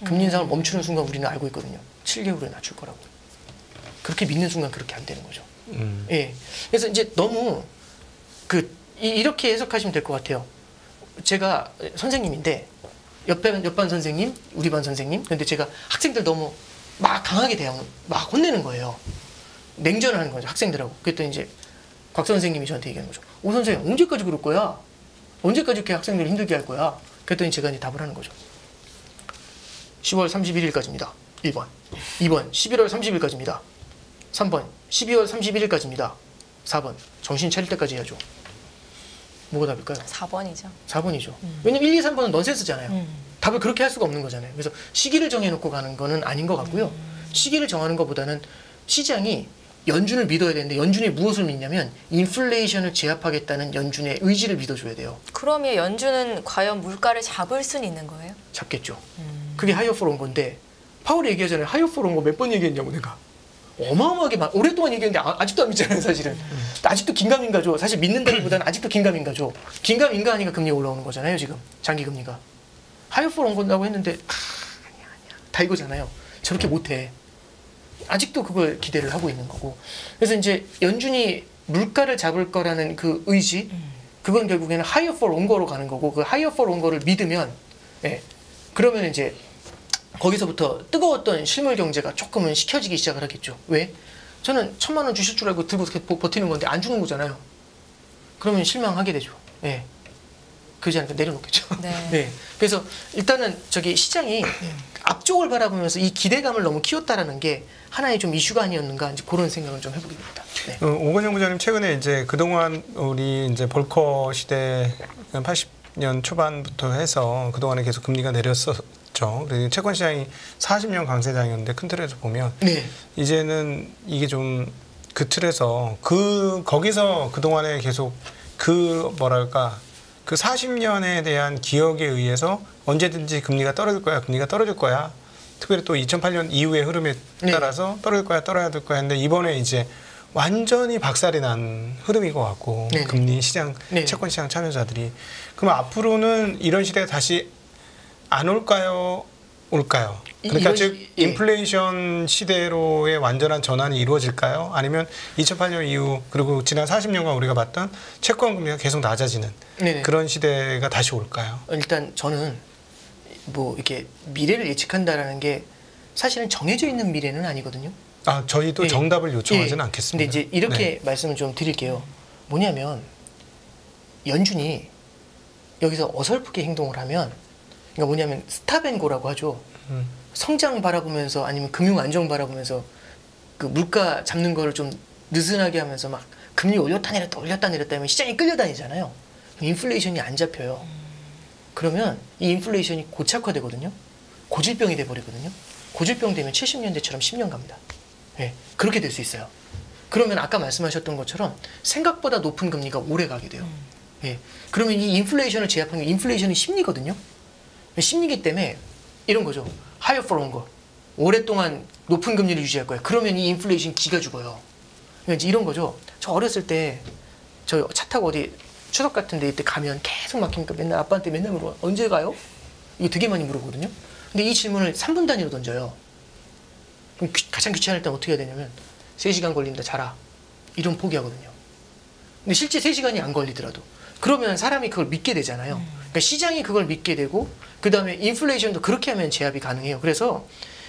금리 인상을 멈추는 순간 우리는 알고 있거든요. 7개월 후에 낮출 거라고. 그렇게 믿는 순간 그렇게 안 되는 거죠. 예. 그래서 이제 너무 이렇게 해석하시면 될 것 같아요. 제가 선생님인데 옆반 선생님, 우리 반 선생님. 근데 제가 학생들 너무 막 강하게 막 혼내는 거예요. 냉전을 하는 거죠, 학생들하고. 그랬더니 이제 곽 선생님이 저한테 얘기하는 거죠. 오 선생님, 언제까지 그럴 거야? 언제까지 이렇게 학생들을 힘들게 할 거야? 그랬더니 제가 이제 답을 하는 거죠. 10월 31일까지입니다. 1번. 2번, 11월 30일까지입니다. 3번, 12월 31일까지입니다. 4번, 정신 차릴 때까지 해야죠. 뭐가 답일까요? 4번이죠. 4번이죠. 왜냐면 1, 2, 3번은 넌센스잖아요. 답을 그렇게 할 수가 없는 거잖아요. 그래서 시기를 정해놓고 가는 거는 아닌 것 같고요. 시기를 정하는 것보다는 시장이 연준을 믿어야 되는데 연준이 무엇을 믿냐면 인플레이션을 제압하겠다는 연준의 의지를 믿어줘야 돼요. 그러면 연준은 과연 물가를 잡을 수는 있는 거예요? 잡겠죠. 그게 하이어 포로 온 건데 파월이 얘기하잖아요. 하이어 포로 온 거 몇 번 얘기했냐고 내가. 어마어마하게 오랫동안 얘기했는데 아직도 안 믿잖아요, 사실은. 아직도 긴가민가죠. 사실 믿는다기보다는 아직도 긴가민가죠. 긴가민가하니까 금리가 올라오는 거잖아요, 지금. 장기금리가. 하이어폴 온 건다고 했는데 아니야. 다 이거잖아요. 저렇게 못해. 아직도 그걸 기대를 하고 있는 거고. 그래서 이제 연준이 물가를 잡을 거라는 그 의지, 그건 결국에는 하이어폴 온 거로 가는 거고, 그 하이어폴 온 거를 믿으면, 예, 그러면 이제 거기서부터 뜨거웠던 실물 경제가 조금은 식혀지기 시작을 하겠죠. 왜? 저는 1,000만 원 주실 줄 알고 들고 버티는 건데 안 주는 거잖아요. 그러면 실망하게 되죠. 예. 그러지 않으니까 내려놓겠죠. 네. 네. 그래서 일단은 저기 시장이 앞쪽을 바라보면서 이 기대감을 너무 키웠다라는 게 하나의 좀 이슈가 아니었는가 이제 그런 생각을 좀 해보게 됩니다. 네. 오건영 부장님 최근에 이제 그동안 우리 이제 볼커 시대 80년 초반부터 해서 그동안에 계속 금리가 내렸었죠. 그리고 채권 시장이 40년 강세장이었는데 큰 틀에서 보면 네. 이제는 이게 좀 그 틀에서 거기서 그동안에 계속 그 뭐랄까 그 40년에 대한 기억에 의해서 언제든지 금리가 떨어질 거야, 금리가 떨어질 거야. 특별히 또 2008년 이후의 흐름에 따라서 떨어질 거야, 떨어야 될 거야 했는데 이번에 이제 완전히 박살이 난 흐름인 것 같고 네네. 금리 시장, 네네. 채권 시장 참여자들이 그럼 앞으로는 이런 시대가 다시 안 올까요? 올까요? 그러니까 즉 인플레이션 시대로의 완전한 전환이 이루어질까요? 아니면 2008년 이후 그리고 지난 40년간 우리가 봤던 채권 금리가 계속 낮아지는 네네. 그런 시대가 다시 올까요? 일단 저는 뭐 이렇게 미래를 예측한다라는 게 사실은 정해져 있는 미래는 아니거든요. 아, 저희도 예. 정답을 요청하지는 예. 않겠습니다. 근데 이제 이렇게 네. 말씀을 좀 드릴게요. 뭐냐면 연준이 여기서 어설프게 행동을 하면 그러니까 뭐냐면 스탑앤고라고 하죠. 성장 바라보면서 아니면 금융 안정 바라보면서 그 물가 잡는 거를 좀 느슨하게 하면서 막 금리 올렸다 내렸다 하면 시장이 끌려다니잖아요. 인플레이션이 안 잡혀요. 그러면 이 인플레이션이 고착화되거든요. 고질병이 돼버리거든요. 고질병 되면 70년대처럼 10년 갑니다. 예, 그렇게 될 수 있어요. 그러면 아까 말씀하셨던 것처럼 생각보다 높은 금리가 오래 가게 돼요. 예, 그러면 이 인플레이션을 제압하는 게 인플레이션이 심리거든요. 심리기 때문에 이런 거죠. higher for longer. 오랫동안 높은 금리를 유지할 거예요. 그러면 이 인플레이션 기가 죽어요. 그러니까 이제 이런 거죠. 저 어렸을 때 저 차 타고 어디 추석 같은 데 이때 가면 계속 막히니까 맨날 아빠한테 맨날 물어. 언제 가요? 이거 되게 많이 물어보거든요. 근데 이 질문을 3분 단위로 던져요. 그럼 가장 귀찮을 때 어떻게 해야 되냐면 3시간 걸린다 자라. 이런 포기하거든요. 근데 실제 3시간이 안 걸리더라도 그러면 사람이 그걸 믿게 되잖아요. 그러니까 시장이 그걸 믿게 되고 그 다음에 인플레이션도 그렇게 하면 제압이 가능해요. 그래서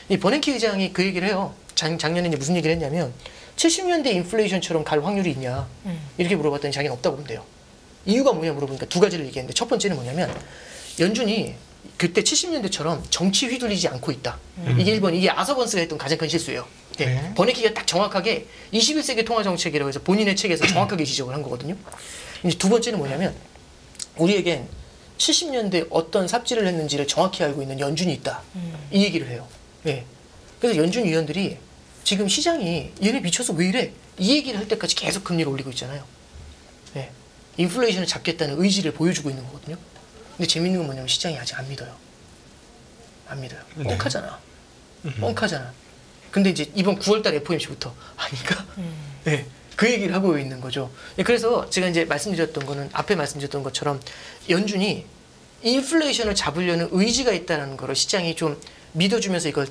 이 버냉키 의장이 그 얘기를 해요. 작년에 이제 무슨 얘기를 했냐면 70년대 인플레이션처럼 갈 확률이 있냐 이렇게 물어봤더니 자기는 없다고 그런대요. 이유가 뭐냐 물어보니까 두 가지를 얘기했는데 첫 번째는 뭐냐면 연준이 그때 70년대처럼 정치 휘둘리지 않고 있다. 이게 1번 이게 아서번스가 했던 가장 큰 실수예요. 네. 네. 버냉키가 딱 정확하게 21세기 통화정책이라고 해서 본인의 책에서 정확하게 지적을 한 거거든요. 이제 두 번째는 뭐냐면 우리에겐 70년대 어떤 삽질을 했는지를 정확히 알고 있는 연준이 있다. 이 얘기를 해요. 네. 그래서 연준 위원들이 지금 시장이 얘네 미쳐서 왜 이래? 이 얘기를 할 때까지 계속 금리를 올리고 있잖아요. 네. 인플레이션을 잡겠다는 의지를 보여주고 있는 거거든요. 근데 재밌는 건 뭐냐면 시장이 아직 안 믿어요. 안 믿어요. 뻥하잖아. 뻥하잖아. 근데 이제 이번 9월달 FOMC부터 아닌가? 네. 그 얘기를 하고 있는 거죠. 그래서 제가 이제 말씀드렸던 거는 앞에 말씀드렸던 것처럼 연준이 인플레이션을 잡으려는 의지가 있다는 거를 시장이 좀 믿어주면서 이걸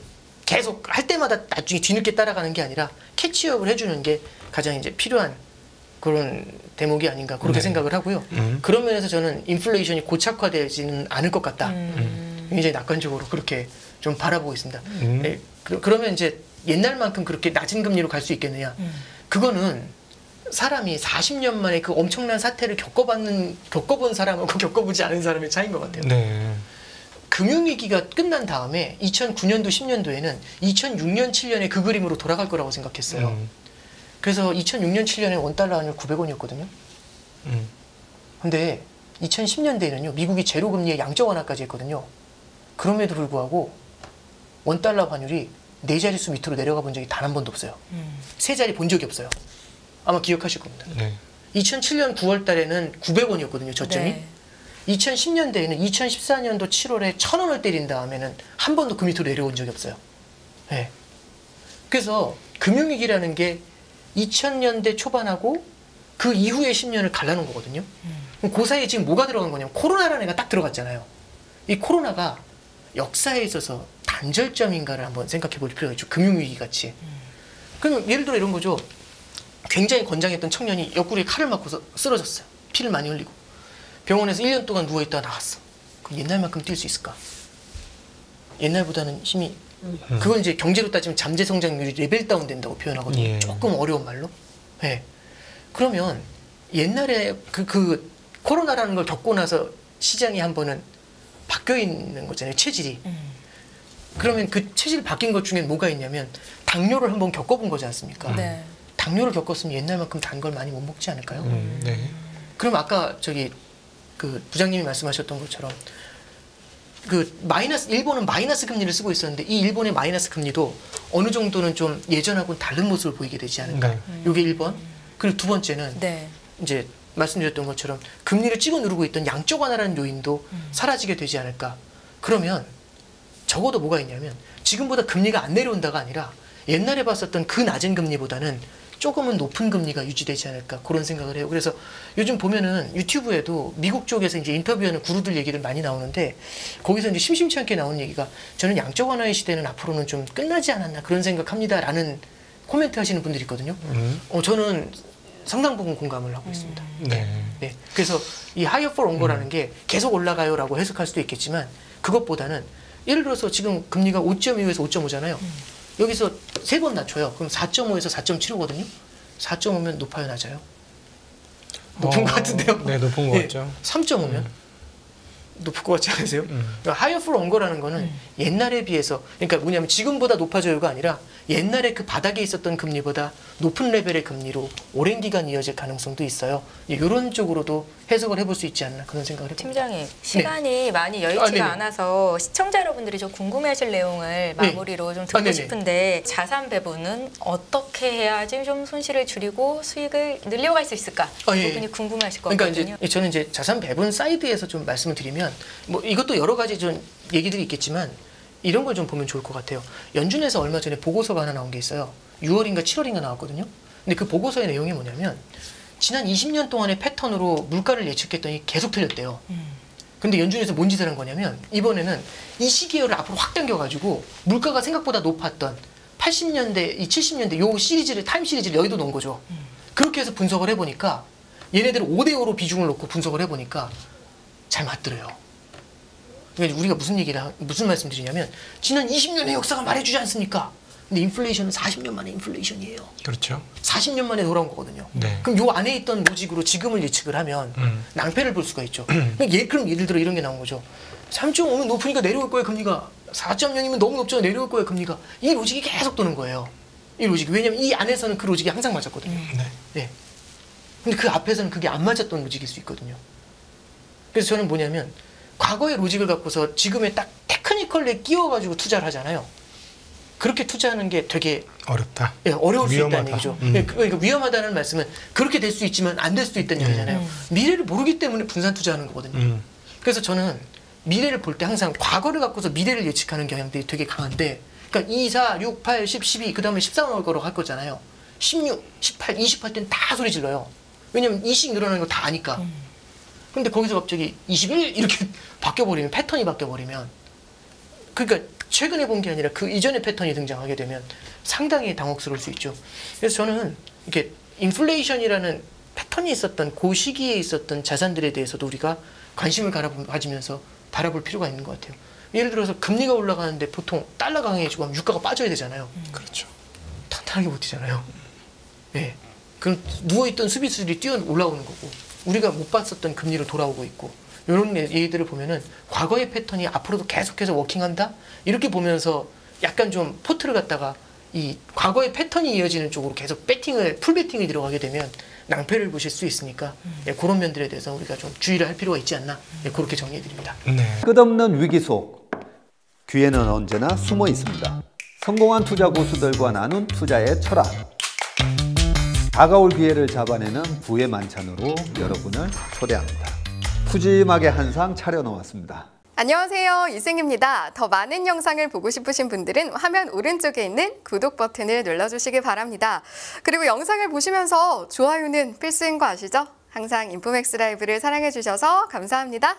계속 할 때마다 나중에 뒤늦게 따라가는 게 아니라 캐치업을 해주는 게 가장 이제 필요한 그런 대목이 아닌가 그렇게 생각을 하고요. 그런 면에서 저는 인플레이션이 고착화되지는 않을 것 같다. 굉장히 낙관적으로 그렇게 좀 바라보고 있습니다. 네, 그러면 이제 옛날만큼 그렇게 낮은 금리로 갈 수 있겠느냐? 그거는 사람이 40년 만에 그 엄청난 사태를 겪어본 사람하고 겪어보지 않은 사람의 차이인 것 같아요. 네. 금융위기가 끝난 다음에 2009년도 10년도에는 2006년 7년에 그 그림으로 돌아갈 거라고 생각했어요. 그래서 2006년 7년에 원달러 환율 900원이었거든요. 근데 2010년대에는요 미국이 제로 금리의 양적 완화까지 했거든요. 그럼에도 불구하고 원달러 환율이 4자릿수 밑으로 내려가 본 적이 단 한 번도 없어요. 3자리 본 적이 없어요. 아마 기억하실 겁니다. 네. 2007년 9월 달에는 900원이었거든요, 저점이. 네. 2010년대에는 2014년도 7월에 1,000원을 때린 다음에는 한 번도 그 밑으로 내려온 적이 없어요. 네. 그래서 금융위기라는 게 2000년대 초반하고 그 이후의 10년을 갈라놓은 거거든요. 그럼 그 사이에 지금 뭐가 들어간 거냐면 코로나라는 애가 딱 들어갔잖아요. 이 코로나가 역사에 있어서 단절점인가를 한번 생각해 볼 필요가 있죠. 금융위기 같이. 그럼 예를 들어 이런 거죠. 굉장히 건장했던 청년이 옆구리에 칼을 맞고서 쓰러졌어요. 피를 많이 흘리고. 병원에서 1년 동안 누워있다가 나왔어. 그럼 옛날만큼 뛸 수 있을까? 옛날보다는 힘이 그건 이제 경제로 따지면 잠재 성장률이 레벨 다운 된다고 표현하거든요. 예. 조금 어려운 말로. 네. 그러면 옛날에 그 코로나라는 걸 겪고 나서 시장이 한 번은 바뀌어 있는 거잖아요. 체질이. 그러면 그 체질 바뀐 것 중에 뭐가 있냐면 당뇨를 한번 겪어본 거지 않습니까? 네. 당뇨를 겪었으면 옛날만큼 단 걸 많이 못 먹지 않을까요? 네. 그럼 아까 저기 그 부장님이 말씀하셨던 것처럼 그 일본은 마이너스 금리를 쓰고 있었는데 이 일본의 마이너스 금리도 어느 정도는 좀 예전하고는 다른 모습을 보이게 되지 않을까? 네. 이게 1번. 그리고 두 번째는 네. 이제 말씀드렸던 것처럼 금리를 찍어 누르고 있던 양적 완화라는 요인도 사라지게 되지 않을까? 그러면 적어도 뭐가 있냐면 지금보다 금리가 안 내려온다가 아니라 옛날에 봤었던 그 낮은 금리보다는 조금은 높은 금리가 유지되지 않을까 그런 생각을 해요. 그래서 요즘 보면은 유튜브에도 미국 쪽에서 이제 인터뷰하는 구루들 얘기들 많이 나오는데 거기서 이제 심심치 않게 나오는 얘기가 저는 양적 완화의 시대는 앞으로는 좀 끝나지 않았나 그런 생각합니다라는 코멘트 하시는 분들이 있거든요. 저는 상당 부분 공감을 하고 있습니다. 네. 네. 그래서 이 higher for longer 라는 게 계속 올라가요라고 해석할 수도 있겠지만 그것보다는 예를 들어서 지금 금리가 5.25에서 5.5잖아요. 여기서 3번 낮춰요. 그럼 4.5에서 4.75거든요. 4.5면 높아요, 낮아요? 높은 것 같은데요? 네, 높은 것 같죠. 3.5면 높을 것 같지 않으세요? 그러니까 higher for longer라는 거는 옛날에 비해서 그러니까 뭐냐면 지금보다 높아져요가 아니라 옛날에 그 바닥에 있었던 금리보다 높은 레벨의 금리로 오랜 기간 이어질 가능성도 있어요. 이런 쪽으로도 해석을 해볼 수 있지 않나 그런 생각을 해봅니다. 팀장님, 시간이 많이 여의치가 네네. 않아서 시청자 여러분들이 좀 궁금해하실 내용을 마무리로 좀 듣고 네네. 싶은데 자산 배분은 어떻게 해야지 좀 손실을 줄이고 수익을 늘려갈 수 있을까? 그 예. 부분이 궁금하실 것 그러니까 같거든요. 이제 저는 이제 자산 배분 사이드에서 좀 말씀을 드리면 뭐 이것도 여러 가지 좀 얘기들이 있겠지만 이런 걸 좀 보면 좋을 것 같아요. 연준에서 얼마 전에 보고서가 하나 나온 게 있어요. 6월인가 7월인가 나왔거든요. 근데 그 보고서의 내용이 뭐냐면 지난 20년 동안의 패턴으로 물가를 예측했더니 계속 틀렸대요. 근데 연준에서 뭔 짓을 한 거냐면 이번에는 이 시기를 앞으로 확 당겨가지고 물가가 생각보다 높았던 80년대, 이 70년대 요 시리즈를 타임 시리즈를 여기도 넣은 거죠. 그렇게 해서 분석을 해보니까 얘네들 5대5로 비중을 놓고 분석을 해보니까 잘 맞더래요. 그러니까 우리가 무슨 말씀드리냐면 지난 20년의 역사가 말해주지 않습니까? 근데 인플레이션은 40년 만에 인플레이션이에요. 그렇죠. 40년 만에 돌아온 거거든요. 네. 그럼 요 안에 있던 로직으로 지금을 예측을 하면 낭패를 볼 수가 있죠. 그럼 예를 들어 이런 게 나온 거죠. 3.5면 높으니까 내려올 거예요, 금리가. 4.0이면 너무 높죠, 내려올 거예요, 금리가. 이 로직이 계속 도는 거예요. 이 로직이. 왜냐면 이 안에서는 그 로직이 항상 맞았거든요. 네. 네. 근데 그 앞에서는 그게 안 맞았던 로직일 수 있거든요. 그래서 저는 뭐냐면 과거의 로직을 갖고서 지금의 딱 테크니컬에 끼워가지고 투자를 하잖아요. 그렇게 투자하는 게 되게 어렵다. 예, 어려울 수 위험하다. 있다는 얘기죠. 예, 그러니까 위험하다는 말씀은 그렇게 될 수 있지만 안 될 수도 있다는 얘기잖아요. 미래를 모르기 때문에 분산 투자하는 거거든요. 그래서 저는 미래를 볼 때 항상 과거를 갖고서 미래를 예측하는 경향들이 되게 강한데 그러니까 2, 4, 6, 8, 10, 12 그다음에 14 나올 거라고 할 거잖아요. 16, 18, 20 할 때는 다 소리 질러요. 왜냐면 2씩 늘어나는 거 다 아니까. 근데 거기서 갑자기 21 이렇게 바뀌어버리면 패턴이 바뀌어버리면 그러니까 최근에 본 게 아니라 그 이전의 패턴이 등장하게 되면 상당히 당혹스러울 수 있죠. 그래서 저는 이렇게 인플레이션이라는 패턴이 있었던 그 시기에 있었던 자산들에 대해서도 우리가 관심을 가지면서 바라볼 필요가 있는 것 같아요. 예를 들어서 금리가 올라가는데 보통 달러 강해지고 하면 유가가 빠져야 되잖아요. 그렇죠. 탄탄하게 버티잖아요. 네. 그럼 누워있던 수비수들이 뛰어 올라오는 거고 우리가 못 봤었던 금리로 돌아오고 있고 이런 얘기들을 보면은 과거의 패턴이 앞으로도 계속해서 워킹한다? 이렇게 보면서 약간 좀 포트를 갖다가 이 과거의 패턴이 이어지는 쪽으로 계속 풀배팅을 들어가게 되면 낭패를 보실 수 있으니까 예, 그런 면들에 대해서 우리가 좀 주의를 할 필요가 있지 않나 예, 그렇게 정리해 드립니다. 네. 끝없는 위기 속 기회는 언제나 숨어 있습니다. 성공한 투자 고수들과 나눈 투자의 철학. 다가올 기회를 잡아내는 부의 만찬으로 여러분을 초대합니다. 푸짐하게 한 상 차려놓았습니다. 안녕하세요. 이승입니다. 더 많은 영상을 보고 싶으신 분들은 화면 오른쪽에 있는 구독 버튼을 눌러주시기 바랍니다. 그리고 영상을 보시면서 좋아요는 필수인 거 아시죠? 항상 인포맥스 라이브를 사랑해주셔서 감사합니다.